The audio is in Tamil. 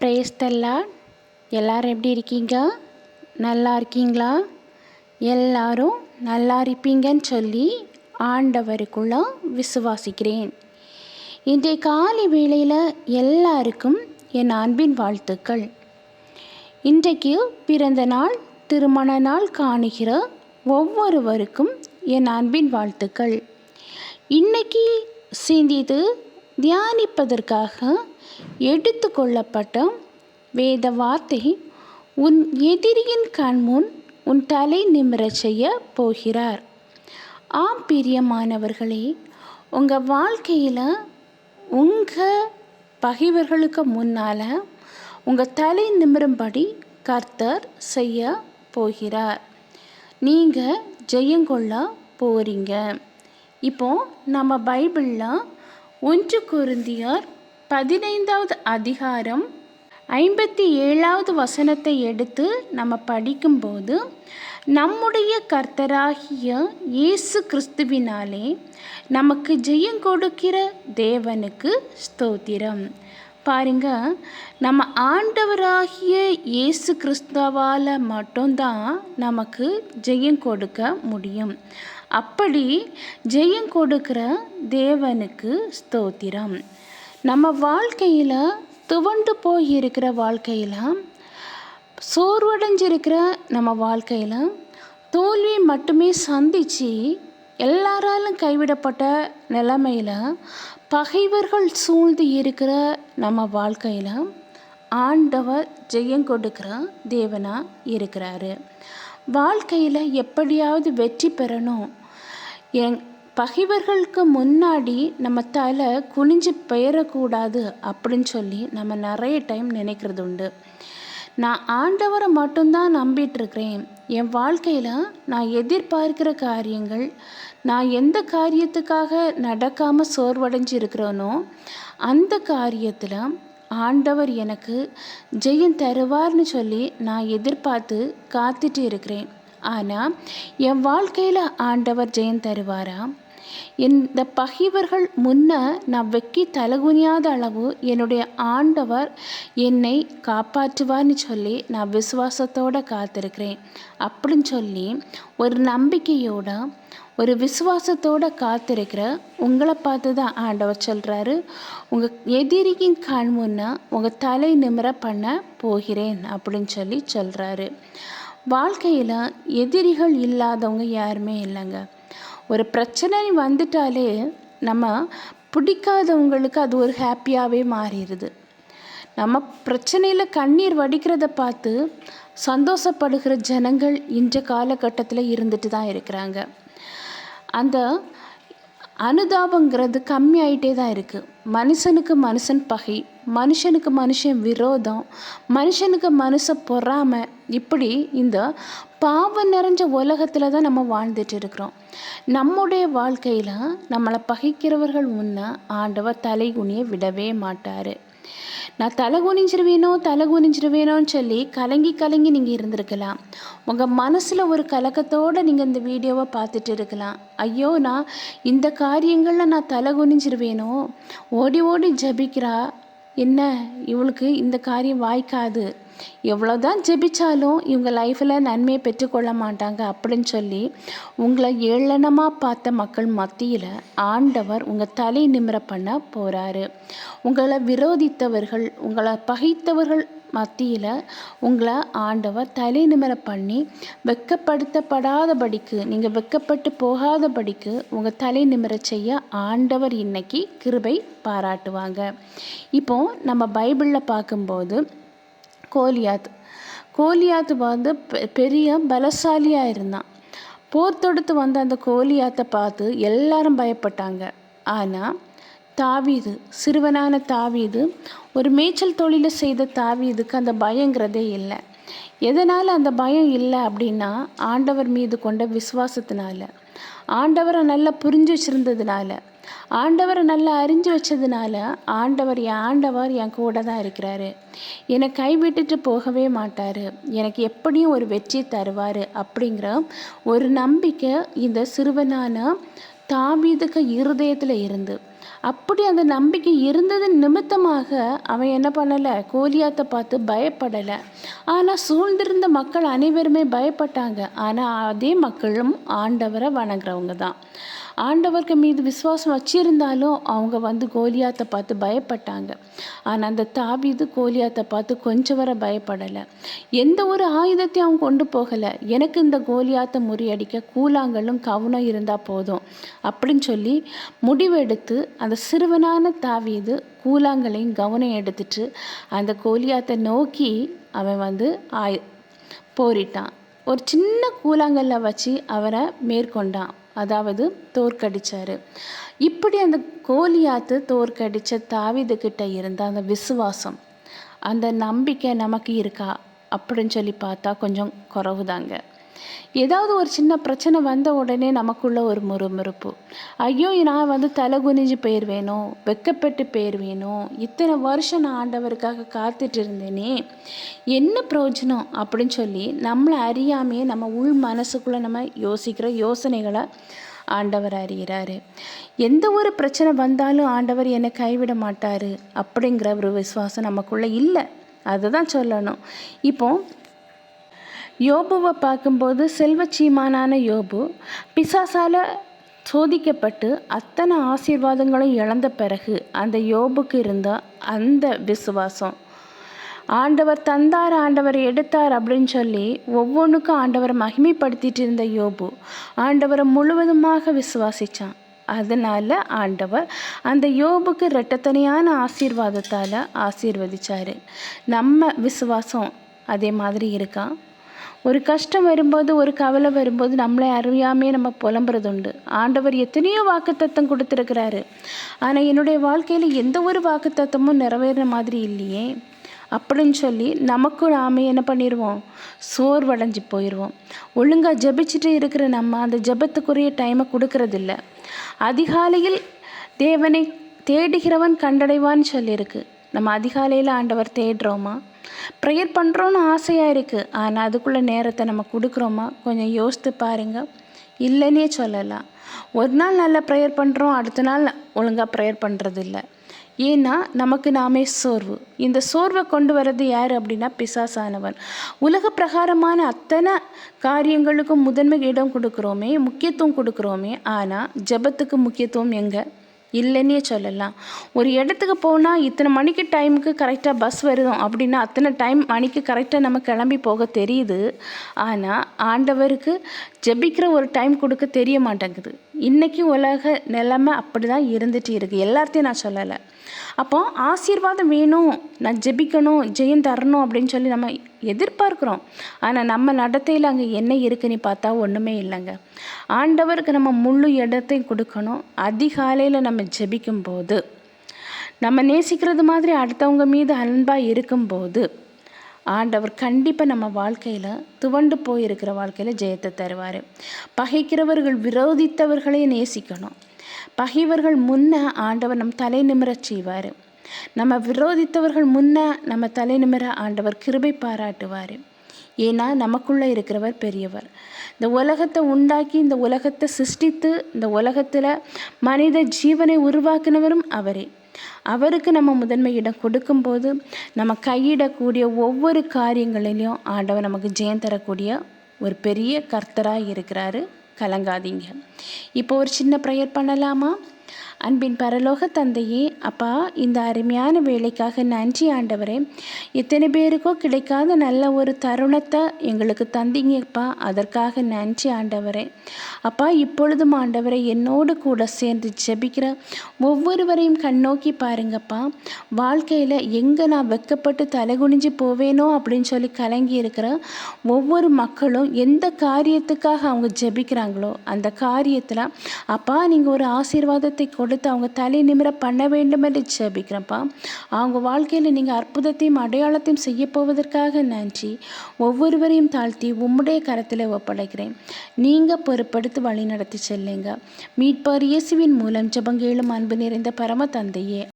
Praise the Lord. எல்லாரும் எப்படி இருக்கீங்க? நல்லா இருக்கீங்களா? எல்லாரும் நல்லா இருப்பீங்கன்னு சொல்லி ஆண்டவருக்குள்ள விசுவாசிக்கிறேன். இன்றைய காலை வேளையில் எல்லாருக்கும் என் அன்பின் வாழ்த்துக்கள். இன்றைக்கு பிறந்த நாள், திருமண நாள் காணுகிற ஒவ்வொருவருக்கும் என் அன்பின் வாழ்த்துக்கள். இன்னைக்கு சிந்தித்து தியானிப்பதற்காக எடுத்துக்கொள்ளப்பட்ட வேத வார்த்தை, உன் எதிரியின் கண்முன் உன் தலை நிமிரச் செய்ய போகிறார். ஆம் பிரியமானவர்களே, உங்கள் வாழ்க்கையில் உங்கள் பகைவர்களுக்கு முன்னால் உங்கள் தலை நிமிரும்படி கர்த்தர் செய்ய போகிறார். நீங்கள் ஜெயங்கொள்ள போகிறீங்க. இப்போ நம்ம பைபிளில் 1 கொரிந்தியர் 15வது அதிகாரம் 57வது வசனத்தை எடுத்து நம்ம படிக்கும்போது, நம்முடைய கர்த்தராகிய இயேசு கிறிஸ்துவினாலே நமக்கு ஜெயம் கொடுக்கிற தேவனுக்கு ஸ்தோத்திரம். பாருங்க, நம்ம ஆண்டவராகிய இயேசு கிறிஸ்துவால் மட்டும்தான் நமக்கு ஜெயம் கொடுக்க முடியும். அப்படி ஜெயம் கொடுக்கிற தேவனுக்கு ஸ்தோத்திரம். நம்ம வாழ்க்கையில் துவண்டு போயிருக்கிற வாழ்க்கையில், சோர்வடைஞ்சிருக்கிற நம்ம வாழ்க்கையில் தோல்வி மட்டுமே சந்தித்து எல்லாராலும் கைவிடப்பட்ட நிலைமையில் பகைவர்கள் சூழ்ந்து இருக்கிற நம்ம வாழ்க்கையில் ஆண்டவர் ஜெயம் கொடுக்கிற தேவனாக இருக்கிறாரு. வாழ்க்கையில் எப்படியாவது வெற்றி பெறணும், பகைவர்களுக்கு முன்னாடி நம்ம தலை குனிஞ்சு பெயரக்கூடாது அப்படின்னு சொல்லி நம்ம நிறைய டைம் நினைக்கிறது உண்டு. நான் ஆண்டவரை மட்டும்தான் நம்பிட்டுருக்கிறேன். என் வாழ்க்கையில் நான் எதிர்பார்க்கிற காரியங்கள், நான் எந்த காரியத்துக்காக நடக்காமல் சோர்வடைஞ்சு இருக்கிறேனோ அந்த காரியத்தில் ஆண்டவர் எனக்கு ஜெயம் தருவார்னு சொல்லி நான் எதிர்பார்த்து காத்துட்டு இருக்கிறேன். ஆனால் என் வாழ்க்கையில் ஆண்டவர் ஜெயம் தருவாரா? இந்த பகைவர்கள் முன்ன நான் வெக்கி தலகுனியாத அளவு என்னுடைய ஆண்டவர் என்னை காப்பாற்றுவார்னு சொல்லி நான் விசுவாசத்தோடு காத்திருக்கிறேன் அப்படின்னு சொல்லி ஒரு நம்பிக்கையோட, ஒரு விசுவாசத்தோடு காத்திருக்கிற உங்களை பார்த்து தான் ஆண்டவர் சொல்கிறாரு, உங்கள் எதிரியின் கண் முன்னே உங்கள் தலை நிமிர பண்ண போகிறேன் அப்படின்னு சொல்லி சொல்கிறாரு. வாழ்க்கையில் எதிரிகள் இல்லாதவங்க யாருமே இல்லைங்க. ஒரு பிரச்சனை வந்துட்டாலே நம்ம பிடிக்காதவங்களுக்கு அது ஒரு ஹாப்பியாகவே மாறிடுது. நம்ம பிரச்சனையில் கண்ணீர் வடிக்கிறத பார்த்து சந்தோஷப்படுகிற ஜனங்கள் இன்றைய காலகட்டத்தில் இருந்துட்டு தான் இருக்கிறாங்க. அந்த அனுதாபங்கிறது கம்மியாயிட்டே தான் இருக்குது. மனுஷனுக்கு மனுஷன் பகை, மனுஷனுக்கு மனுஷன் விரோதம், மனுஷனுக்கு மனுஷன் பொறாமை, இப்படி இந்த பாவம் நிறைஞ்ச உலகத்தில் தான் நம்ம வாழ்ந்துட்டு இருக்கிறோம். நம்முடைய வாழ்க்கையில் நம்மளை பகைக்கிறவர்கள் முன்னே ஆண்டவர் தலை குனிய விடவே மாட்டார். நான் தலை குனிஞ்சிருவேனோன்னு சொல்லி கலங்கி நீங்கள் இருந்திருக்கலாம். உங்கள் மனசில் ஒரு கலக்கத்தோடு நீங்கள் இந்த வீடியோவை பார்த்துட்டு இருக்கலாம். ஐயோ, நான் இந்த காரியங்களில் நான் தலை குனிஞ்சிருவேனோ, ஓடி ஜபிக்கிறா, என்ன இவளுக்கு இந்த காரியம் வாய்க்காது, எவ்வளோதான் ஜெபிச்சாலும் இவங்க லைஃப்பில் நன்மையை பெற்றுக்கொள்ள மாட்டாங்க அப்படின்னு சொல்லி உங்களை ஏளனமாக பார்த்த மக்கள் மத்தியில் ஆண்டவர் உங்கள் தலை நிமிர பண்ண போகிறாரு. உங்களை விரோதித்தவர்கள், உங்களை பகைத்தவர்கள் மத்தியில் உங்களை ஆண்டவர் தலை நிமிர பண்ணி வெட்கப்படுத்தப்படாதபடிக்கு, நீங்கள் வெட்கப்பட்டு போகாதபடிக்கு உங்கள் தலை நிமிர செய்ய ஆண்டவர் இன்னைக்கு கிருபை பாராட்டுவாங்க. இப்போ நம்ம பைபிளில் பார்க்கும்போது கோலியாத் வந்து பெரிய பலசாலியாக இருந்தான். போர் தொடுத்து வந்த அந்த கோலியாத்தை பார்த்து எல்லாரும் பயப்பட்டாங்க. ஆனால் தாவீது, சிறுவனான தாவீது, ஒரு மேய்ச்சல் தொழிலை செய்த தாவீதுக்கு அந்த பயங்கிறதே இல்லை. எதனால் அந்த பயம் இல்லை அப்படின்னா, ஆண்டவர் மீது கொண்ட விசுவாசத்தினால, ஆண்டவரை நல்லா புரிஞ்சு வச்சுருந்ததுனால, ஆண்டவரை நல்லா அறிஞ்சு வச்சதுனால ஆண்டவர் என் கூட தான் இருக்கிறாரு, என்னை கைவிட்டுட்டு போகவே மாட்டார், எனக்கு எப்படியும் ஒரு வெற்றி தருவார் அப்படிங்கிற ஒரு நம்பிக்கை இந்த சிறுவனான தாவீதுக்கு இருதயத்தில் இருந்து அப்படி அந்த நம்பிக்கை இருந்தது நிமித்தமாக அவன் என்ன பண்ணலை, கோலியாத்தை பார்த்து பயப்படலை. ஆனால் சூழ்ந்திருந்த மக்கள் அனைவருமே பயப்பட்டாங்க. ஆனால் அதே மக்களும் ஆண்டவரை வணங்குறவங்க தான். ஆண்டவருக்கு மீது விசுவாசம் வச்சிருந்தாலும் அவங்க கோலியாத்தை பார்த்து பயப்பட்டாங்க. ஆனால் அந்த தாவீது கோலியாத்தை பார்த்து கொஞ்சம் வர பயப்படலை. எந்த ஒரு ஆயுதத்தையும் அவன் கொண்டு போகலை. எனக்கு இந்த கோலியாத்தை முறியடிக்க கூழாங்கல்லும் கவுனம் இருந்தால் போதும் அப்படின்னு சொல்லி முடிவெடுத்து அந்த சிறுவனான தாவீது கூழாங்கலையும் கவனம் எடுத்துட்டு அந்த கோலியாத்தை நோக்கி அவன் போரிட்டான். ஒரு சின்ன கூழாங்கல்ல வச்சு அவரை மேற்கொண்டான், அதாவது தோற்கடிச்சாரு. இப்படி அந்த கோலியாத்து தோற்கடிச்ச தாவீதுகிட்ட இருந்த அந்த விசுவாசம், அந்த நம்பிக்கை நமக்கு இருக்கா அப்படின்னு சொல்லி பார்த்தா கொஞ்சம் குறவுதாங்க. ஏதாவது ஒரு சின்ன பிரச்சனை வந்த உடனே நமக்குள்ள ஒரு முறுமுறுப்பு, ஐயோ நான் தலை குனிஞ்சு போயிடுவேனோ, வெக்கப்பட்டு போயிடுவேனோ, இத்தனை வருஷம் நான் ஆண்டவருக்காக காத்துட்டு இருந்தேனே, என்ன பிரயோஜனம் அப்படின்னு சொல்லி நம்மளை அறியாமையே நம்ம உள் மனசுக்குள்ளே நம்ம யோசிக்கிற யோசனைகளை ஆண்டவர் அறிகிறாரு. எந்த ஒரு பிரச்சனை வந்தாலும் ஆண்டவர் என்னை கைவிட மாட்டார் அப்படிங்கிற ஒரு விசுவாசம் நமக்குள்ளே இல்லை. அதுதான் சொல்லணும். இப்போ யோபுவை பார்க்கும்போது செல்வச்சீமானான யோபு பிசாசால் சோதிக்கப்பட்டு அத்தனை ஆசீர்வாதங்களும் இழந்த பிறகு அந்த யோபுக்கு இருந்த அந்த விசுவாசம், ஆண்டவர் தந்தார் ஆண்டவர் எடுத்தார் அப்படின்னு சொல்லி ஒவ்வொன்றுக்கும் ஆண்டவரை மகிமைப்படுத்திட்டு இருந்த யோபு ஆண்டவரை முழுவதுமாக விசுவாசித்தான். அதனால் ஆண்டவர் அந்த யோபுக்கு இரட்டத்தனையான ஆசீர்வாதத்தால் ஆசீர்வதிச்சார். நம்ம விசுவாசம் அதே மாதிரி இருக்கா? ஒரு கஷ்டம் வரும்போது, ஒரு கவலை வரும்போது நம்மளை அறியாமே நம்ம புலம்புறது உண்டு. ஆண்டவர் எத்தனையோ வாக்குத்தத்தம் கொடுத்துருக்கிறாரு, ஆனால் என்னுடைய வாழ்க்கையில் எந்த ஒரு வாக்குத்தத்தமும் நிறைவேற மாதிரி இல்லையே அப்படின்னு சொல்லி நமக்கு நாம என்ன பண்ணிடுவோம், சோர்வடைஞ்சு போயிடுவோம். ஒழுங்காக ஜெபிச்சுட்டு இருக்கிற நம்ம அந்த ஜெபத்துக்குரிய டைமை கொடுக்கறதில்ல. அதிகாலையில் தேவனை தேடுகிறவன் கண்டடைவான்னு சொல்லியிருக்கு. நம்ம அதிகாலையில் ஆண்டவர் தேடுறோமா? ப்ரேயர் பண்ணுறோன்னு ஆசையாக இருக்குது, ஆனால் அதுக்குள்ளே நேரத்தை நம்ம கொடுக்குறோமா? கொஞ்சம் யோசித்து பாருங்கள். இல்லைன்னே சொல்லலாம். ஒரு நாள் நல்லா ப்ரேயர் பண்ணுறோம், அடுத்த நாள் ஒழுங்காக ப்ரேயர் பண்ணுறதில்ல. ஏன்னா நமக்கு நாமே சோர்வு. இந்த சோர்வை கொண்டு வர்றது யார் அப்படின்னா பிசாசானவன். உலக பிரகாரமான அத்தனை காரியங்களுக்கும் முதன்மை இடம் கொடுக்குறோமே, முக்கியத்துவம் கொடுக்குறோமே, ஆனால் ஜெபத்துக்கு முக்கியத்துவம் எங்கே? இல்லைன்னே சொல்லலாம். ஒரு இடத்துக்கு போனால் இத்தனை மணிக்கு டைமுக்கு கரெக்டாக பஸ் வருதும் அப்படின்னா அத்தனை மணிக்கு கரெக்டாக நம்ம கிளம்பி போக தெரியுது. ஆனால் ஆண்டவருக்கு ஜெபிக்கிற ஒரு டைம் கொடுக்க தெரிய மாட்டேங்குது. இன்றைக்கி உலக நிலைமை அப்படி தான் இருந்துகிட்டு இருக்குது. எல்லாத்தையும் நான் சொல்லலை. அப்போ ஆசீர்வாதம் வேணும், நான் ஜெபிக்கணும், ஜெயம் தரணும் அப்படின்னு சொல்லி நம்ம எதிர்பார்க்குறோம். ஆனால் நம்ம நடத்தையில் அங்கே என்ன இருக்குன்னு பார்த்தா ஒன்றுமே இல்லைங்க. ஆண்டவருக்கு நம்ம முழு இடத்தையும் கொடுக்கணும். அதிகாலையில் நம்ம ஜெபிக்கும்போது, நம்ம நேசிக்கிறது மாதிரி அடுத்தவங்க மீது அன்பாக இருக்கும்போது ஆண்டவர் கண்டிப்பாக நம்ம வாழ்க்கையில் துவண்டு போயிருக்கிற வாழ்க்கையில் ஜெயத்தை தருவார். பகைக்கிறவர்கள் விரோதித்தவர்களே நேசிக்கணும். பகைவர்கள் முன்ன ஆண்டவர் நம் தலை நிமிரச் செய்வார். நம்ம விரோதித்தவர்கள் முன்ன நம்ம தலை நிமிர ஆண்டவர் கிருபை பாராட்டுவார். ஏன்னா நமக்குள்ளே இருக்கிறவர் பெரியவர். இந்த உலகத்தை உண்டாக்கி, இந்த உலகத்தை சிருஷ்டித்து, இந்த உலகத்தில் மனித ஜீவனை உருவாக்கினவரும் அவரே. அவருக்கு நம்ம முதன்மை இடம் கொடுக்கும்போது நம்ம கையிடக்கூடிய ஒவ்வொரு காரியங்களிலையும் ஆண்டவர் நமக்கு ஜெயம் தரக்கூடிய ஒரு பெரிய கர்த்தராக இருக்கிறாரு. கலங்காதீங்க. இப்போ ஒரு சின்ன ப்ரேயர் பண்ணலாமா? அன்பின் பரலோக தந்தையே, அப்பா, இந்த அருமையான வேலைக்காக நன்றி ஆண்டவரே. எத்தனை பேருக்கோ கிடைக்காத நல்ல ஒரு தருணத்தை எங்களுக்கு தந்தீங்கப்பா, அதற்காக நன்றி ஆண்டவரே. அப்பா, இப்பொழுதும் ஆண்டவரை என்னோடு கூட சேர்ந்து ஜெபிக்கிற ஒவ்வொருவரையும் கண்ணோக்கி பாருங்கப்பா. வாழ்க்கையில் எங்கே நான் வெக்கப்பட்டு தலைகுனிஞ்சு போவேனோ அப்படின்னு சொல்லி கலங்கி இருக்கிற ஒவ்வொரு மக்களும் எந்த காரியத்துக்காக அவங்க ஜெபிக்கிறாங்களோ அந்த காரியத்தில் அப்பா நீங்கள் ஒரு ஆசீர்வாதத்தை கொடுத்து அவங்க தலை நிமிர பண்ண வேண்டும் என்று ஜெபிக்கிறப்பா. அவங்க வாழ்க்கையில் நீங்கள் அற்புதத்தையும் அடையாளத்தையும் செய்ய போவதற்காக நன்றி. ஒவ்வொருவரையும் தாழ்த்தி உம்முடைய கரத்தில் ஒப்படைக்கிறேன். நீங்கள் பொறுப்படுத்தி வழி நடத்தி செல்லுங்க. மீட்பர் இயேசுவின் மூலம் ஜெபங்கேளும் அன்பு நிறைந்த பரம தந்தையே.